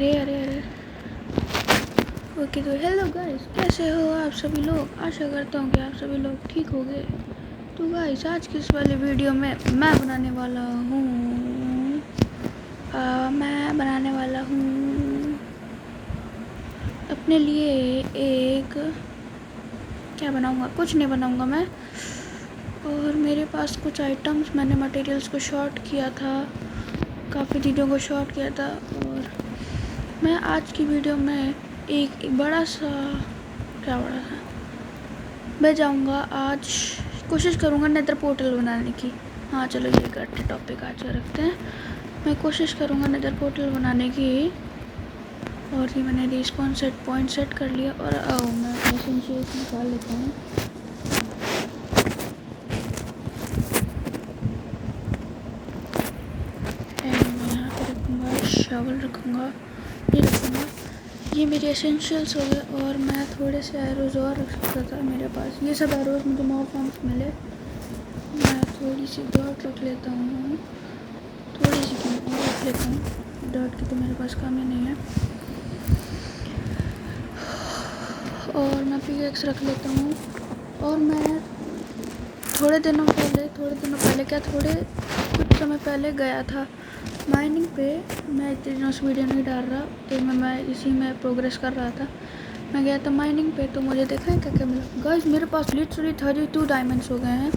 अरे अरे अरे ओके, तो हेलो गाइस, कैसे हो आप सभी लोग। आशा करता हूँ कि आप सभी लोग ठीक हो गए। तो गाइस, आज की इस वाले वीडियो में मैं बनाने वाला हूँ अपने लिए एक, क्या बनाऊँगा, कुछ नहीं बनाऊँगा मैं। और मेरे पास कुछ आइटम्स, मैंने मटेरियल्स को शॉर्ट किया था, काफ़ी चीज़ों को शॉर्ट किया था। और मैं आज की वीडियो में एक बड़ा सा, क्या बड़ा सा, मैं जाऊँगा आज, कोशिश करूँगा नेदर पोर्टल बनाने की। हाँ चलो, ये करते टॉपिक आज रखते हैं। मैं कोशिश करूँगा नेदर पोर्टल बनाने की। और ये मैंने रिस्पॉन सेट पॉइंट सेट कर लिया। और आओ मैं एसेंशियल्स निकाल लेता हूँ। मैं यहाँ पे रखूँगा, शावल रखूँगा, ये रखूँगा। ये मेरे एसेंशियल्स हो गए। और मैं थोड़े से एरोज और रख सकता था मेरे पास। ये सब एरोज मुझे मोर फॉर्म्स मिले। मैं थोड़ी सी डॉट रख लेता हूँ, थोड़ी सी और रख लेता हूँ। डॉट की तो मेरे पास कमी नहीं है। और मैं पिकेक्स रख लेता हूँ। और मैं थोड़े दिनों पहले कुछ समय पहले गया था माइनिंग पे। मैं इतने दिनों से वीडियो नहीं डाल रहा, तो मैं इसी में प्रोग्रेस कर रहा था। मैं गया था माइनिंग पे, तो मुझे देखा है क्या क्या मिला। गाइस, मेरे पास लिटरली 32 डायमंड्स हो गए हैं,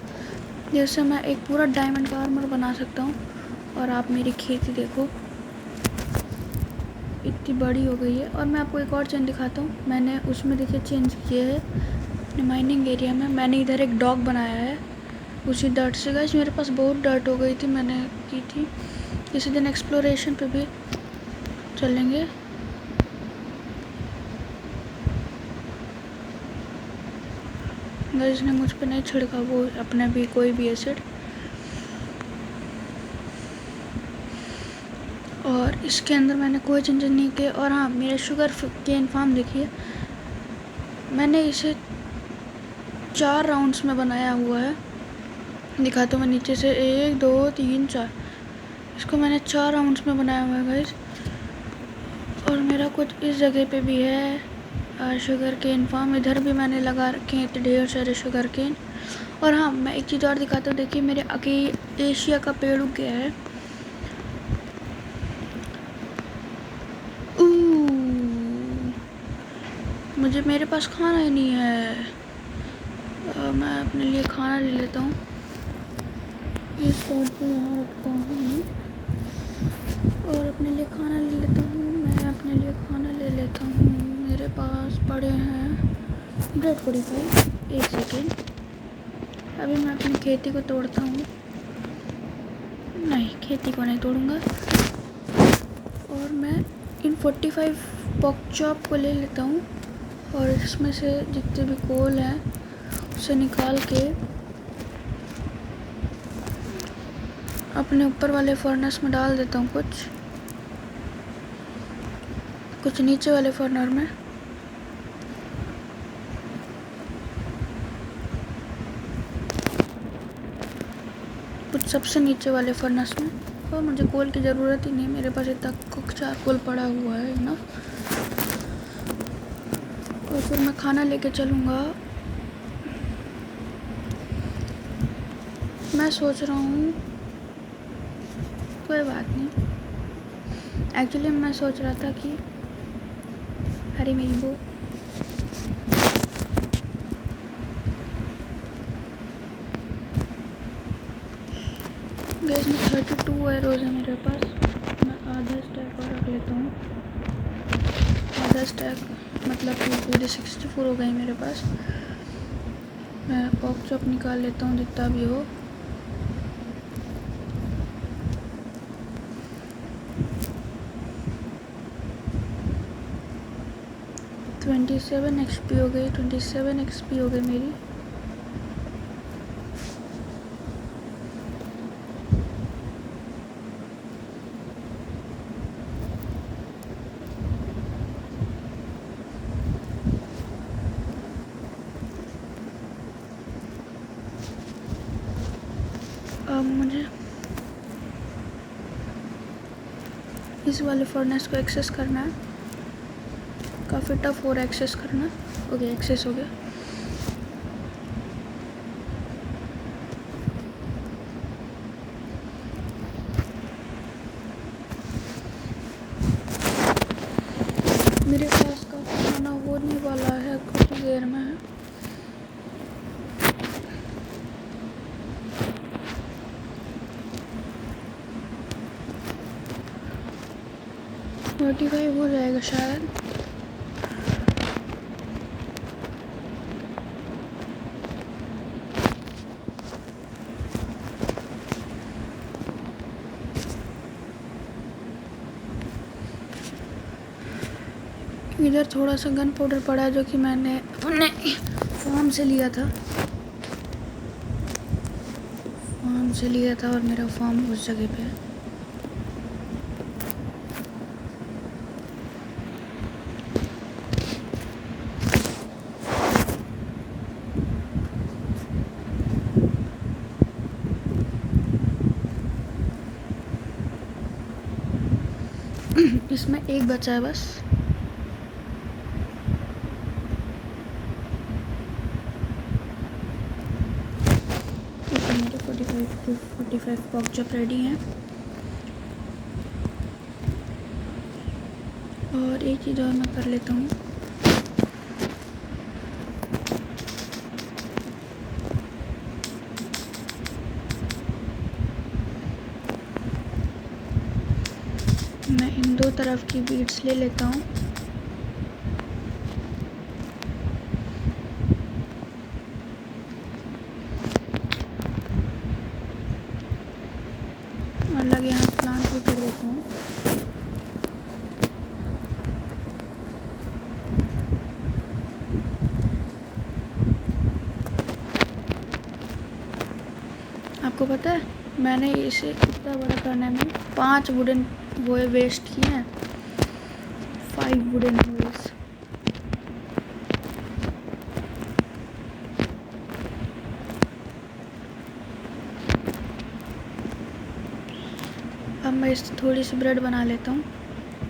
जिससे मैं एक पूरा डायमंड का आर्मर बना सकता हूँ। और आप मेरी खेती देखो, इतनी बड़ी हो गई है। और मैं आपको एक और चेंज दिखाता हूँ। मैंने उसमें देखिए चेंज किए है अपने माइनिंग एरिया में। मैंने इधर एक डॉग बनाया है उसी डर्ट से। गाइस, मेरे पास बहुत डर्ट हो गई थी, मैंने की थी। किसी दिन एक्सप्लोरेशन पे भी चलेंगे। गाइस ने मुझ पे नहीं छिड़का वो अपने भी कोई भी एसिड। और इसके अंदर मैंने कोई चेंजेस नहीं किए। और हाँ, मेरे शुगर केन फार्म देखिए, मैंने इसे 4 राउंड्स में बनाया हुआ है। दिखाता हूँ मैं नीचे से, 1 2 3 4, इसको मैंने 4 राउंड्स में बनाया हुआ है गाइस। और मेरा कुछ इस जगह पे भी है शुगर केन फार्म। इधर भी मैंने लगा रखे हैं ढेर सारे शुगर केन। और हाँ, मैं एक चीज़ और दिखाता हूँ। देखिए, मेरे एशिया का पेड़ उग गया है। मुझे, मेरे पास खाना ही नहीं है। मैं अपने लिए खाना ले लेता हूँ। इस पॉट को यहाँ रखता हूँ और अपने लिए खाना ले लेता हूँ। मैं अपने लिए खाना ले लेता हूँ। मेरे पास पड़े हैं ब्रेड 45। एक सेकेंड, अभी मैं अपनी खेती को तोड़ता हूँ। नहीं, खेती को नहीं तोड़ूँगा। और मैं इन 45 पॉक चॉप को ले लेता हूँ। और इसमें से जितने भी कोल हैं उसे निकाल के अपने ऊपर वाले फर्नेस में डाल देता हूँ। कुछ नीचे वाले फर्नर में। कुछ सबसे नीचे वाले फर्नेस में। और मुझे कोल की ज़रूरत ही नहीं, मेरे पास इतना कुक चारकोल पड़ा हुआ है ना। और फिर मैं खाना लेके चलूँगा। मैं सोच रहा हूँ, कोई बात नहीं। एक्चुअली मैं सोच रहा था कि, अरे मेरी वो, गैस में 32 एरोज है मेरे पास। मैं आधा स्टैक और रख लेता हूँ। आधा स्टैक मतलब पूरे 64 हो गई मेरे पास। मैं पॉक चॉप निकाल लेता हूँ जितना भी हो। XP हो गई, 27 XP हो गई मेरी। अब मुझे इस वाले फर्नेस को एक्सेस करना है। काफ़ी टफ हो रहा है एक्सेस करना। ओके, एक्सेस हो गया। मेरे पास का खाना होने वाला है कुछ देर में। नोटिफाई हो जाएगा शायद। इधर थोड़ा सा गन पाउडर पड़ा है जो कि मैंने अपने फार्म से लिया था। और मेरा फार्म उस जगह पे है। इसमें एक बचा है बस। मेरे 45 पॉकचॉप रेडी हैं। और एक चीज़ और मैं कर लेता हूँ। मैं इन दो तरफ की बीड्स ले लेता हूँ। और लगे यहाँ प्लांट भी कर देता हूँ। आपको पता है मैंने इसे इतना बड़ा करने में 5 वुडन वो वेस्ट किए हैं। 5 वुडन होल्स। अब मैं इससे थोड़ी सी ब्रेड बना लेता हूँ।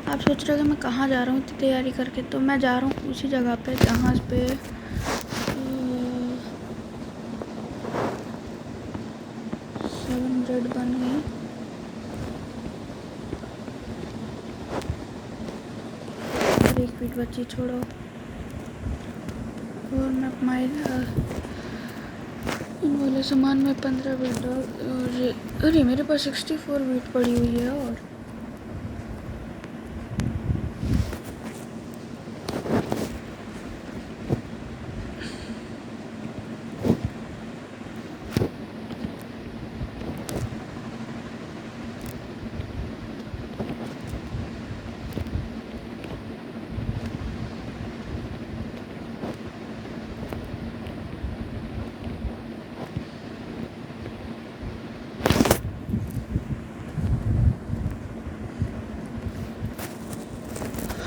आप सोच रहे हो कि मैं कहाँ जा रहा हूँ इतनी तैयारी करके। तो मैं जा रहा हूँ उसी जगह पे जहाँ पे 7 ब्रेड बन गई। और 1 फीट बची छोड़ो। और मैं अपना इन वाले सामान में 15 बीट डाल। अरे मेरे पास 64 बीट पड़ी हुई है। और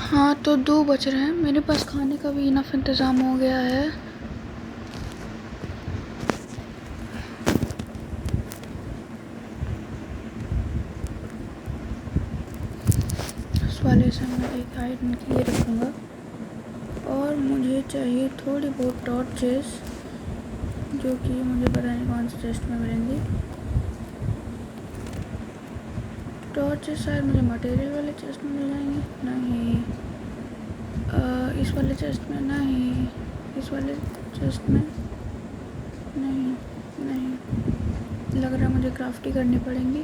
हाँ, तो 2 बच रहे हैं। मेरे पास खाने का भी इनफ इंतज़ाम हो गया है। इस वाले से मैं एक आयरन की ये रखूँगा। और मुझे चाहिए थोड़ी बहुत टॉर्चेस जो कि मुझे पता नहीं कौन से चेस्ट में मिलेंगी। टॉर्चेस शायद मुझे मटेरियल वाले चेस्ट में मिल जाएंगे। नहीं, इस वाले चेस्ट में नहीं, इस वाले चेस्ट में नहीं। नहीं लग रहा मुझे क्राफ्ट ही करनी पड़ेंगी।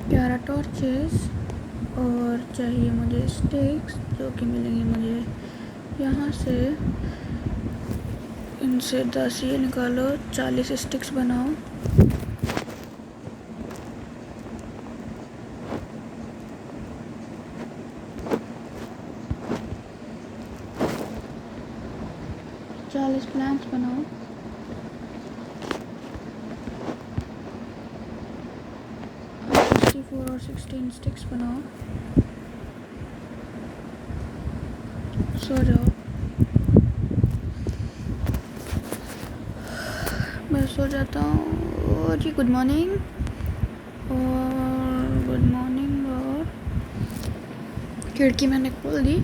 प्यारा टॉर्चेस। और चाहिए मुझे स्टिक्स जो कि मिलेंगी मुझे यहाँ से। इनसे 10 ये निकालो, 40 स्टिक्स बनाओ। प्लांट्स बनाओ। और 64 और 16 स्टिक्स बनाओ। सो जाओ। मैं सो जाता हूँ। ओ जी गुड मॉर्निंग और खिड़की मैंने खोल दी।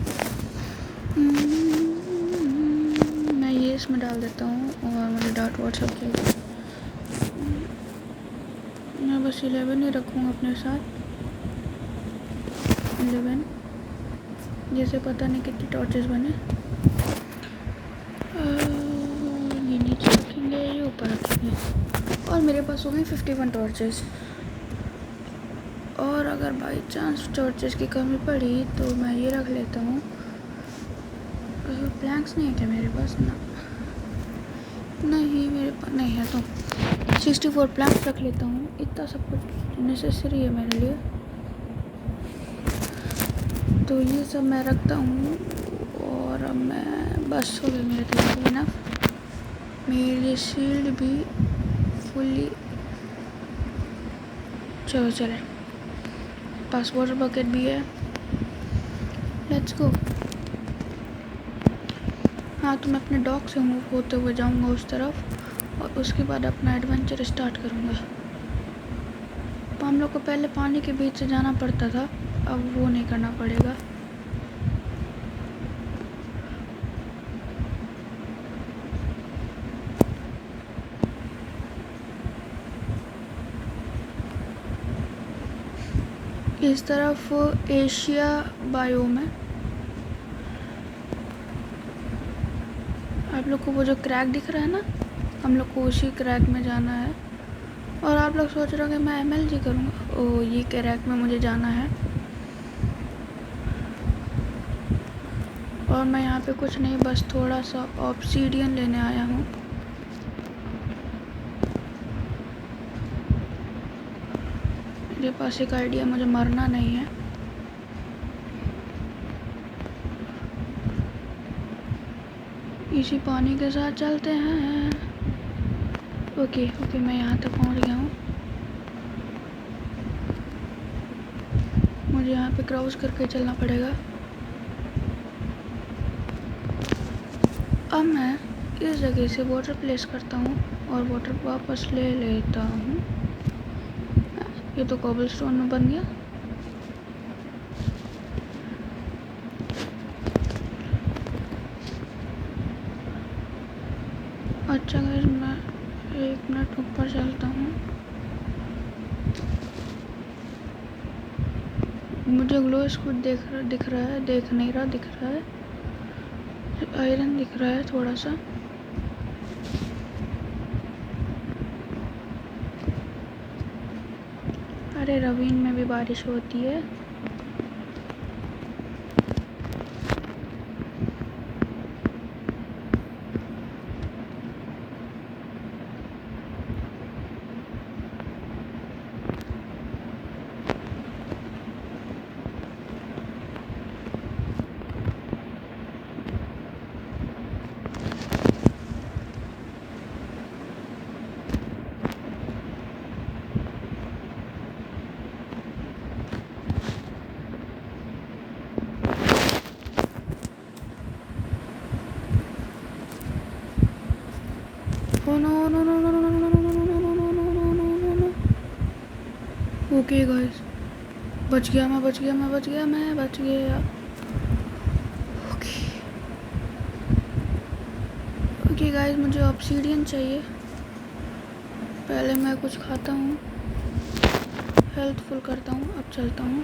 मैं ये इसमें डाल देता हूँ और मुझे डॉट व्हाट्सअप चाहिए। मैं बस 11 ही रखूँगा अपने साथ। 11 जैसे पता नहीं कितनी टॉर्चेस बने। ये नीचे रखेंगे, ये ऊपर रखेंगे और मेरे पास हो गई 51 टॉर्चेस। और अगर बाई चांस टॉर्चेस की कमी पड़ी तो मैं ये रख लेता हूँ। प्लैंक्स नहीं है क्या मेरे पास? ना नहीं, मेरे पास नहीं है तो 64 प्लैंक्स रख लेता हूँ। इतना सब कुछ नेसेसरी है मेरे लिए, तो ये सब मैं रखता हूँ। और अब मैं बस हो गई मेरे तरफ इनफ। मेरी शील्ड भी फुली चले पास वाटर बकेट भी है। Let's go. हाँ, तो मैं अपने डॉग से मूव होते हुए जाऊँगा उस तरफ और उसके बाद अपना एडवेंचर स्टार्ट करूँगा। तो हम लोग को पहले पानी के बीच से जाना पड़ता था, अब वो नहीं करना पड़ेगा। इस तरफ एशिया बायोम है। आप लोग को वो जो क्रैक दिख रहा है ना, हम लोग को उसी क्रैक में जाना है। और आप लोग सोच रहे हो कि मैं MLG करूँगा। ओह, ये क्रैक में मुझे जाना है। और मैं यहाँ पे कुछ नहीं, बस थोड़ा सा ऑब्सीडियन लेने आया हूँ। मेरे पास एक आइडिया, मुझे मरना नहीं है। इसी पानी के साथ चलते हैं। ओके, मैं यहाँ तक पहुँच गया हूँ। मुझे यहाँ पे क्रॉस करके चलना पड़ेगा। अब मैं इस जगह से वाटर प्लेस करता हूँ और वाटर वापस ले लेता हूँ। ये तो कोबलस्टोन में बन गया। अच्छा गाइस, मैं 1 मिनट ऊपर चलता हूँ। मुझे ग्लो स्क्विड दिख रहा है, दिख रहा है। आयरन दिख रहा है थोड़ा सा। अरे रवीन में भी बारिश होती है। ओके गाइस, बच गया। ओके गाइस, मुझे ऑब्सीडियन चाहिए। पहले मैं कुछ खाता हूँ, हेल्थ फुल करता हूँ, अब चलता हूँ।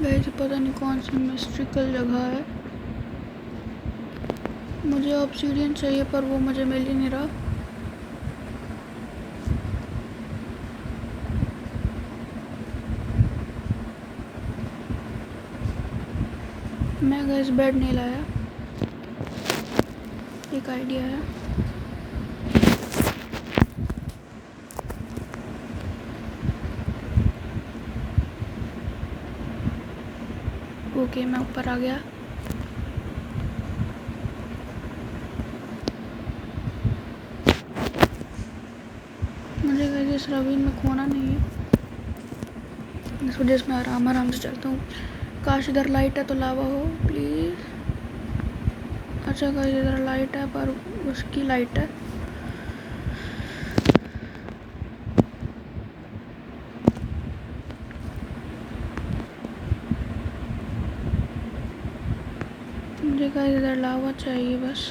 गाइस, पता नहीं कौन सी मिस्ट्रिकल जगह है। मुझे ऑब्सीडियन चाहिए पर वो मुझे मिल ही नहीं रहा। मैं गैस बेड नहीं लाया, एक आइडिया है। ओके मैं ऊपर आ गया। मुझे गैस इस रवीन में खोना नहीं है, इस वजह से मैं आराम से चलता हूँ। काश इधर लाइट है तो लावा हो प्लीज़। अच्छा गाइस इधर लाइट है पर उसकी लाइट है। मुझे गाइस इधर लावा चाहिए बस।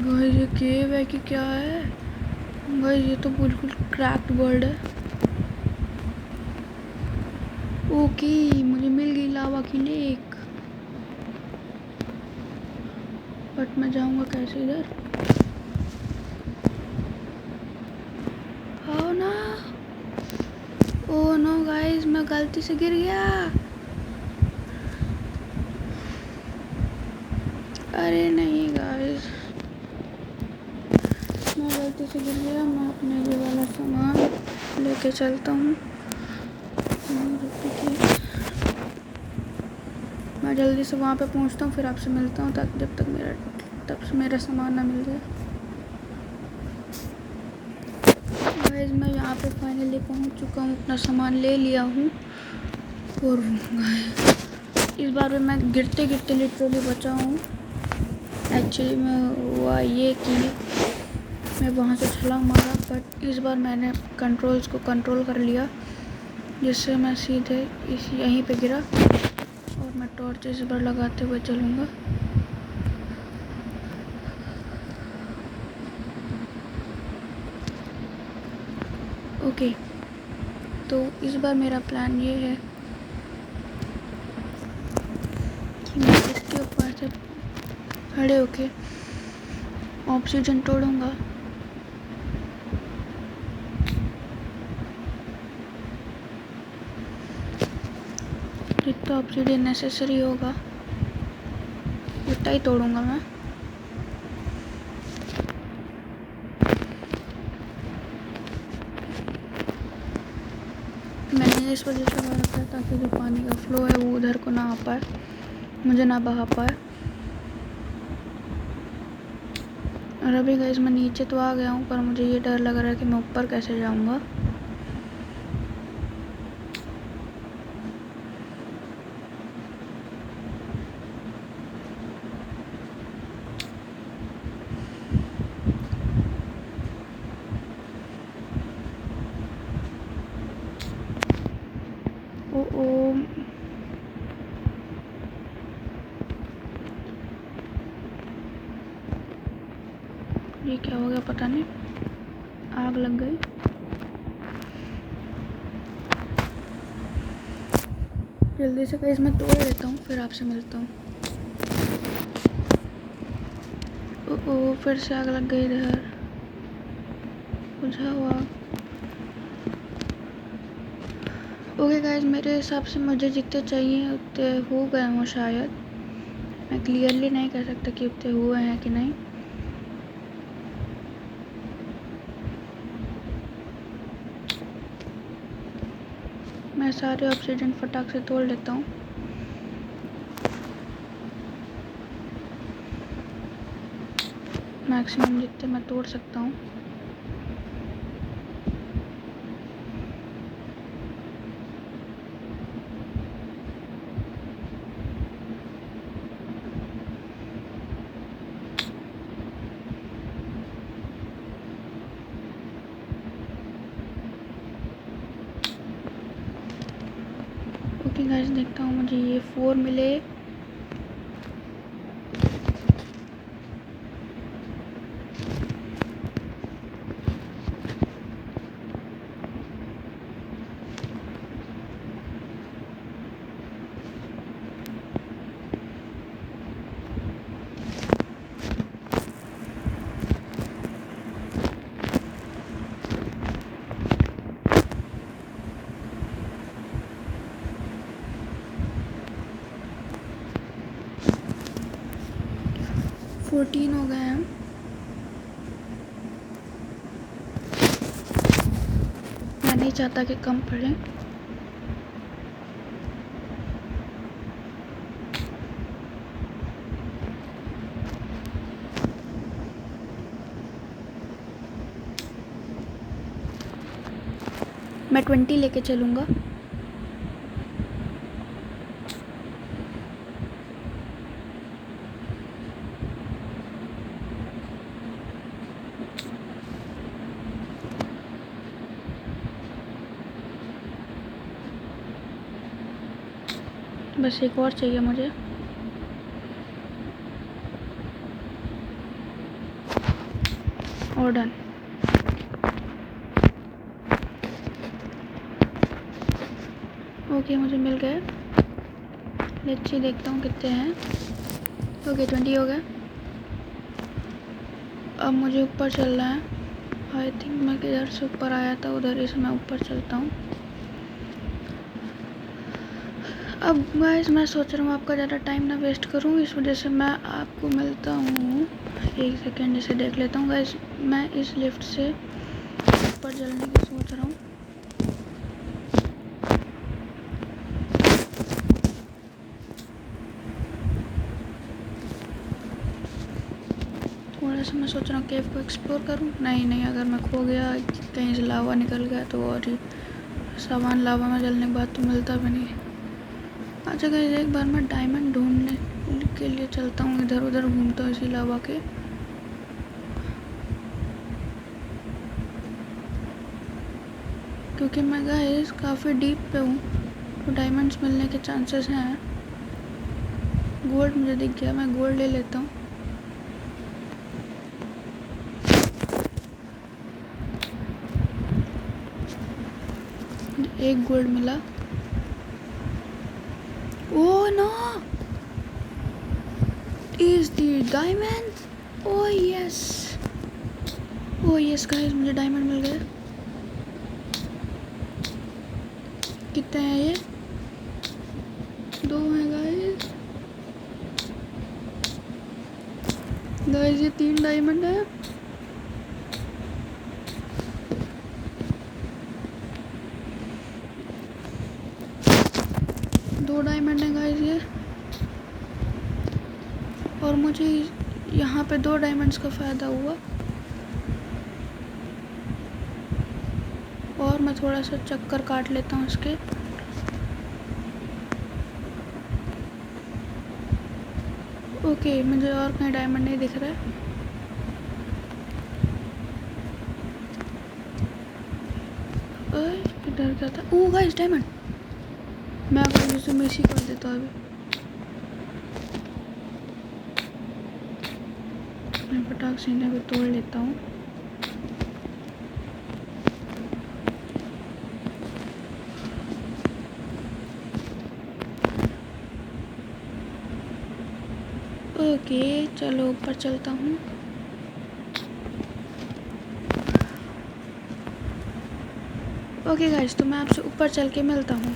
गाइस ये केव है कि क्या है? गाइस ये तो बिल्कुल क्रैक्ड वर्ल्ड है। ओके मुझे मिल गई लावा की लेक, बट मैं जाऊंगा कैसे इधर? आओ ना। ओह नो गाइस मैं गलती से गिर गया। अरे नहीं गाइस मैं गलती से गिर गया। मैं अपने ये वाला सामान लेके चलता हूँ। मैं जल्दी से वहाँ पे पहुँचता हूँ फिर आपसे मिलता हूँ, ताकि जब तक मेरा सामान ना मिल जाए। गाइस मैं यहाँ पे फाइनली पहुँच चुका हूँ, अपना सामान ले लिया हूँ। और इस बार भी मैं गिरते गिरते लिटरली बचा हूँ। एक्चुअली मैं हुआ ये कि मैं वहाँ से छलांग मारा, बट इस बार मैंने कंट्रोल्स को कंट्रोल कर लिया, जिससे मैं सीधे यहीं पे गिरा। और मैं टॉर्च इस बार लगाते हुए चलूँगा। ओके तो इस बार मेरा प्लान ये है कि मैं इसके ऊपर से खड़े होके ऑक्सीजन तोड़ूंगा। जितना ऑक्सीजन नेसेसरी होगा उतना ही तोड़ूंगा मैं। मैंने इस वजह से लगा रखा है ताकि जो पानी का फ्लो है वो उधर को ना आ पाए, मुझे ना बहा पाए। और अभी गाइस मैं नीचे तो आ गया हूँ, पर मुझे ये डर लग रहा है कि मैं ऊपर कैसे जाऊँगा। ओ ये क्या हो गया पता नहीं, आग लग गई। जल्दी से गाइस मैं तोड़ लेता हूँ फिर आपसे मिलता हूँ। ओ फिर से आग लग गई इधर, बुझा हुआ। ओके गाइस मेरे हिसाब से मुझे जितने चाहिए उतने हो गए हों शायद। मैं क्लियरली नहीं कह सकता कि उतने हुए हैं कि नहीं। मैं सारे ऑक्सीजन फटाक से तोड़ लेता हूँ। मैक्सिमम जितने मैं तोड़ सकता हूँ। ओके गाइस देखता हूँ मुझे ये 4 मिले। 14 हो गए हैं। मैं नहीं चाहता कि कम पड़े। मैं 20 लेके चलूँगा। बस एक और चाहिए मुझे। और डन। ओके मुझे मिल गए। लेट्स सी देखता हूँ कितने हैं। ओके 20 हो गए। अब मुझे ऊपर चलना है। आई थिंक मैं किधर से ऊपर आया था उधर ही से मैं ऊपर चलता हूँ। अब गाइस मैं सोच रहा हूँ आपका ज़्यादा टाइम ना वेस्ट करूँ, इस वजह से मैं आपको मिलता हूँ। एक सेकेंड इसे देख लेता हूँ गाइस। मैं इस लिफ्ट से ऊपर चलने की सोच रहा हूँ। थोड़ा सा मैं सोच रहा हूँ केव को एक्सप्लोर करूँ। नहीं, अगर मैं खो गया कहीं से लावा निकल गया तो और ही सामान लावा में जलने के बाद तो मिलता भी नहीं। अच्छा गाइस एक बार मैं डायमंड ढूंढने के लिए चलता हूँ, इधर उधर घूमता हूँ इसी लावा के। क्योंकि मैं गाइस काफ़ी डीप पे हूँ तो डायमंड्स मिलने के चांसेस हैं। गोल्ड मुझे दिख गया, मैं गोल्ड ले लेता हूँ। एक गोल्ड मिला। Oh no, is the diamond. Oh yes, oh yes guys मुझे डायमंड मिल गए। कितने हैं ये? 2 हैं गाइस। गाइस ये 3 डायमंड है। दो डायमंड है गाइस ये। और मुझे यहाँ पे 2 डायमंड्स का फ़ायदा हुआ। और मैं थोड़ा सा चक्कर काट लेता हूँ इसके। ओके मुझे और कहीं डायमंड नहीं दिख रहा है। इधर क्या था? ओह गाइस डायमंड। मैं अगर इसे मिस ही कर देता हूँ अभी। मैं फटाक से इन्हें भी तोड़ लेता हूँ। ओके चलो ऊपर चलता हूँ। ओके गाइस तो मैं आपसे ऊपर चल के मिलता हूँ।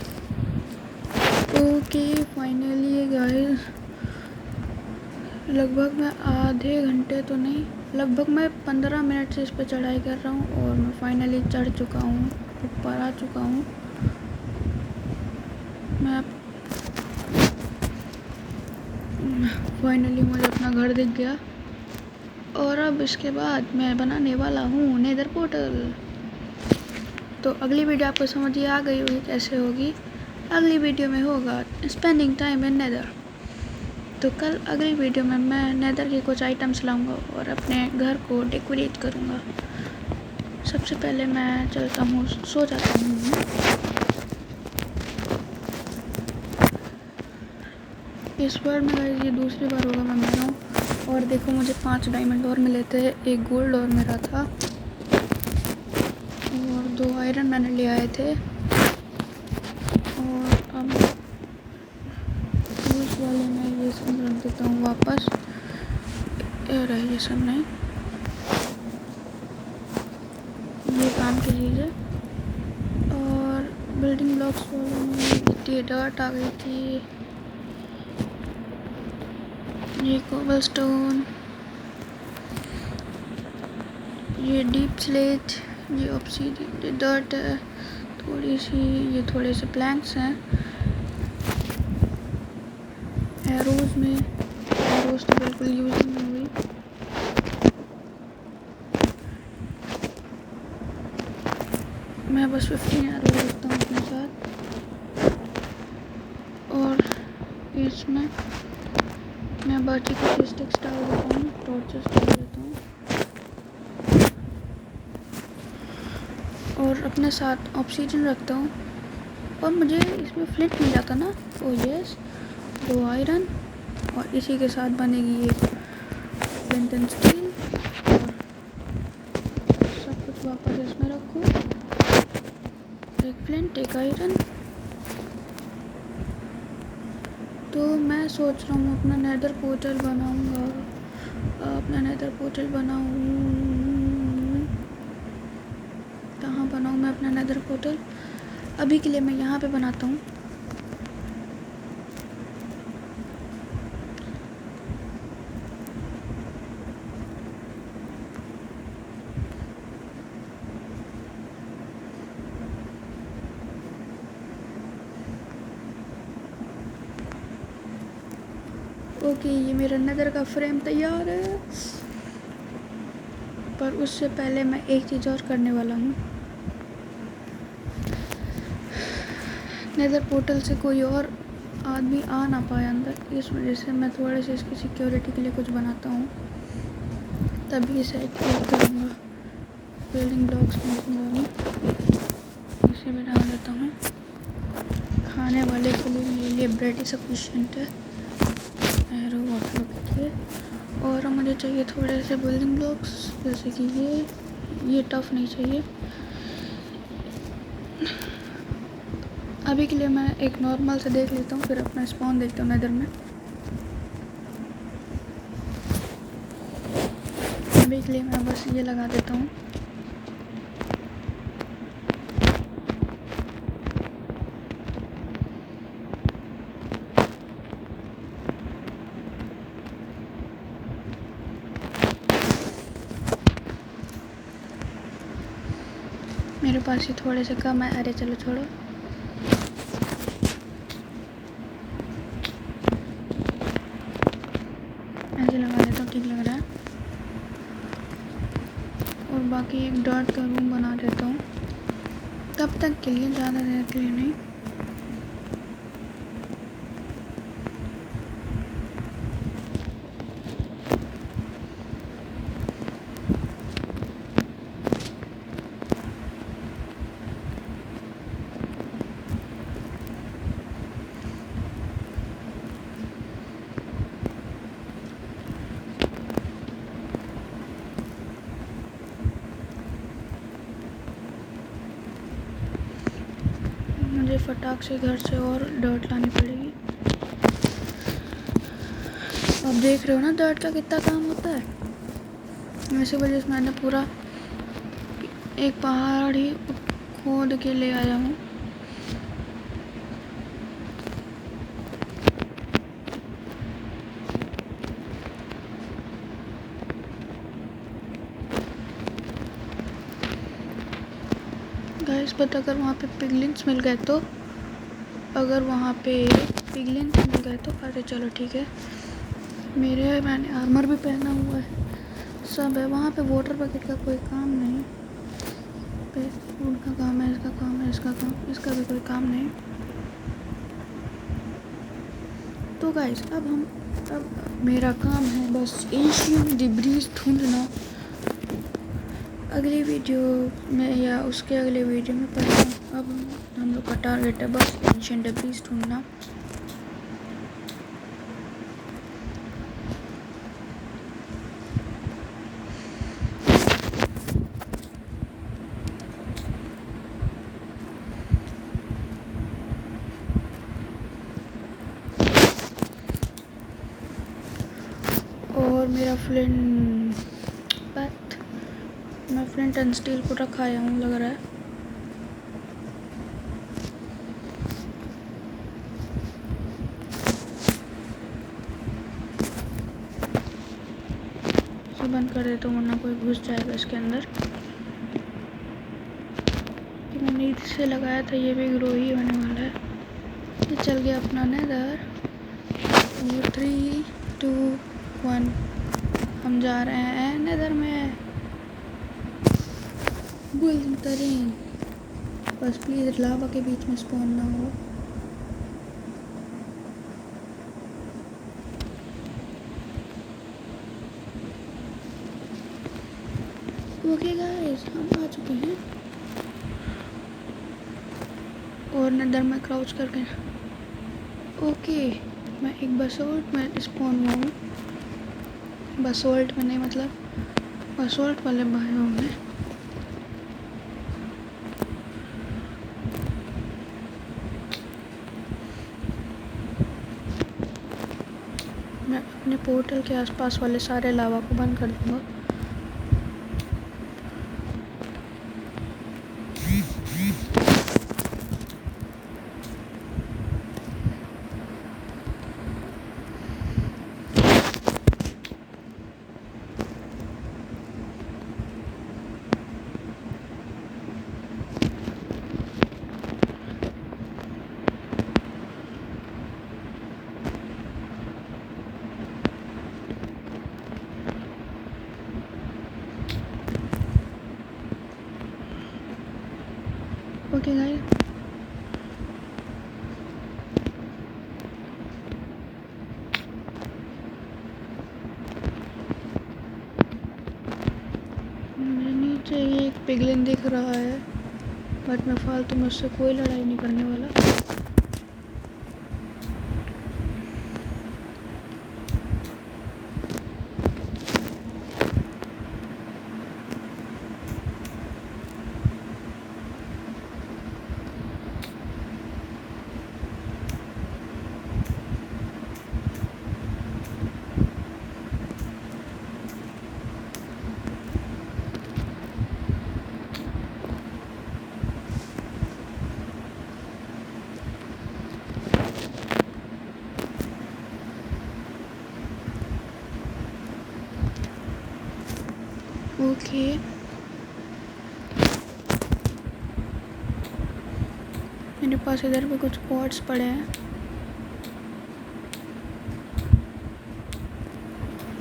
ओके फाइनली गाइस लगभग मैं आधे घंटे तो नहीं, लगभग मैं 15 मिनट से इस पर चढ़ाई कर रहा हूँ और मैं फाइनली चढ़ चुका हूँ, ऊपर आ चुका हूँ। मैं फाइनली मुझे अपना घर दिख गया और अब इसके बाद मैं बनाने वाला हूँ नेदर पोर्टल। तो अगली वीडियो आपको समझ आ गई होगी कैसे होगी। अगली वीडियो में होगा स्पेंडिंग टाइम इन नेदर। तो कल अगली वीडियो में मैं नेदर के कुछ आइटम्स लाऊंगा और अपने घर को डेकोरेट करूंगा। सबसे पहले मैं चलता हूँ, सो जाता हूँ। इस बार मेरा ये दूसरी बार होगा मैं मिला हूँ। और देखो मुझे 5 डायमंड और मिले थे, एक गोल्ड और मेरा था और 2 आयरन मैंने ले आए थे। और अब उस वाले में ये सब रख देता हूँ वापस। ये सब नहीं, ये काम की चीज़ है। और बिल्डिंग ब्लॉक्स वाले में इतनी डर्ट आ गई थी। ये कोबलस्टोन ये डीप स्लेट, ये ऑब्सीडियन, ये डर्ट है थोड़ी सी, ये थोड़े से प्लैंक्स हैं। एरोज में, एरोज तो बिल्कुल यूज नहीं हुई। मैं बस 15 एरोज रखता हूँ अपने साथ, और इसमें मैं बाकी कुछ स्टिक्स डाल देता हूँ, टॉर्चेस डाल देता हूँ, और अपने साथ ऑब्सीडियन रखता हूँ। और मुझे इसमें फ्लिंट मिल जाता ना, ओ यस, 2 आयरन, और इसी के साथ बनेगी ये फ्लिंट एंड स्टील। और सब कुछ वापस इसमें रखो, एक फ्लिंट, एक आयरन। तो मैं सोच रहा हूँ अपना नेदर पोर्टल बनाऊँगा, अपना नेदर पोर्टल बनाऊँ, कहाँ बनाऊँ मैं अपना नेदर पोर्टल? अभी के लिए मैं यहाँ पे बनाता हूँ। ओके, ये मेरा नेदर का फ्रेम तैयार है, पर उससे पहले मैं एक चीज़ और करने वाला हूँ। नेदर पोर्टल से कोई और आदमी आ ना पाए अंदर, इस वजह से मैं थोड़े से इसकी सिक्योरिटी के लिए कुछ बनाता हूँ, तभी इसे एक्टिवेट करूँगा। बिल्डिंग ब्लॉक्स में इसे भी डाल देता हूँ। खाने वाले के लिए मेरे लिए ब्रेड ही सफिशिएंट है, एरो वाटर के। और मुझे चाहिए थोड़े से बिल्डिंग ब्लॉक्स, जैसे कि ये टफ नहीं चाहिए। अभी के लिए मैं एक नॉर्मल से देख लेता हूँ, फिर अपना स्पॉन देखता हूँ नेदर में। अभी के लिए मैं बस ये लगा देता हूँ। मेरे पास ये थोड़े से कम है, अरे चलो छोड़ो। ऐसे लगा देता हूँ, ठीक लग रहा है। और बाकी एक डॉट का रूम बना देता हूँ, तब तक के लिए, ज़्यादा देर के लिए नहीं। मुझे फटाक से घर से और डर्ट लानी पड़ेगी। अब देख रहे हो ना डर्ट का कितना काम होता है। इसी वजह से मैंने पूरा एक पहाड़ ही खोद के ले आया हूँ। गाइस, बट अगर वहाँ पे पिगलिन्स मिल गए तो, अगर वहाँ पे पिगलिन्स मिल गए तो, अरे चलो ठीक है, मैंने आर्मर भी पहना हुआ है, सब है। वहाँ पे वाटर बकेट का कोई काम नहीं, फूड का काम है, इसका काम है, इसका भी कोई काम नहीं। तो गाइस, अब मेरा काम है बस एशियन डिब्रीज ढूंढना। अगली वीडियो में या उसके अगले वीडियो में पढ़ना। अब हम लोग का टारगेट है बस एशियन डिब्रीज ढूंढना। और मेरा मैं फ्लिंट एंड स्टील को रखा आया हूँ, लग रहा है। बंद कर देता हूँ, वरना कोई घुस जाएगा इसके अंदर। कि मैंने इससे लगाया था, ये भी ग्रो ही होने वाला है। ये चल गया अपना नेदर। 3, 2, 1 हम जा रहे हैं नेदर में। बुलतरीन, बस प्लीज़ लावा के बीच में स्पॉन ना हो। ओके गाइस, हम आ चुके हैं और नेदर में क्राउच करके। ओके, मैं एक बसोल्ट में स्पॉन हुआ हूँ। बसोल्ट में नहीं, मतलब बसोल्ट वाले बायोम में। मैं अपने पोर्टल के आसपास वाले सारे लावा को बंद कर दूँगा। ओके गाइस, मेरे नीचे एक पिगलिन दिख रहा है, बट मैं फालतू में उससे कोई लड़ाई नहीं करने वाला। ओके, मेरे पास इधर भी कुछ पॉट्स पड़े हैं,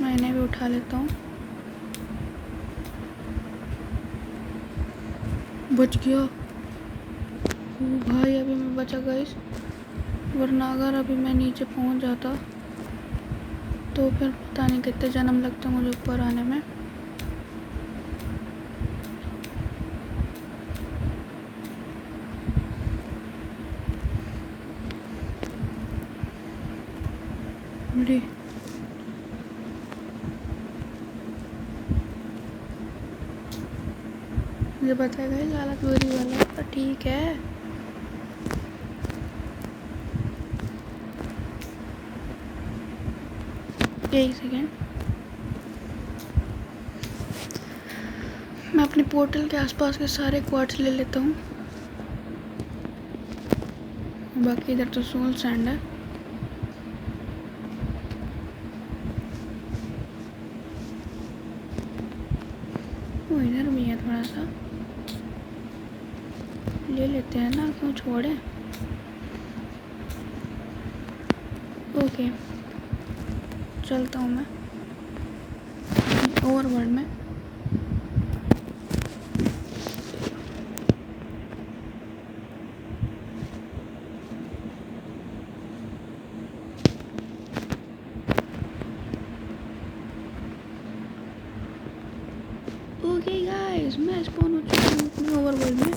मैं इन्हें भी उठा लेता हूँ। बच गया। ओ भाई, अभी मैं बचा गाइस, वरना अगर अभी मैं नीचे पहुँच जाता तो फिर पता नहीं कितने जन्म लगते मुझे ऊपर आने में। अरे मुझे पता है गाइस, हालत बुरी वाला, पर ठीक है। एक सेकेंड, मैं अपने पोर्टल के आसपास के सारे क्वार्ट्स ले लेता हूँ। बाकी इधर तो सोल सैंड है। वो इधर भी है, थोड़ा सा ले लेते हैं ना, क्यों छोड़े। ओके, चलता हूँ मैं ओवरवर्ल्ड में। ओके गाइस, मैं स्पॉन हो चुका हूँ अपने ओवरवर्ल्ड में।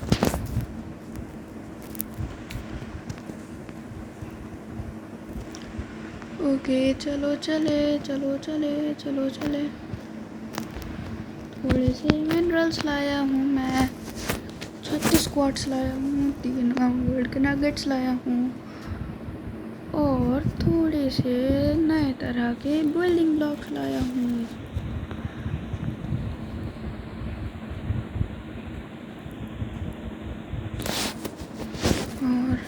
ओके, चलो चले, चलो चले, चलो चले। थोड़े से मिनरल्स लाया हूँ मैं, 36 क्वार्ट्स लाया हूँ, 3 गोल्ड के नगेट्स लाया हूँ और थोड़े से नए तरह के बिल्डिंग ब्लॉक्स लाया हूँ। और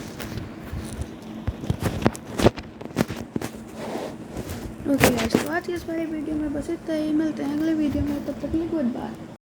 ओके गाइस, तो आज की इस वाली वीडियो में बस इतना ही। मिलते हैं अगले वीडियो में, तब तक के लिए गुड बाय।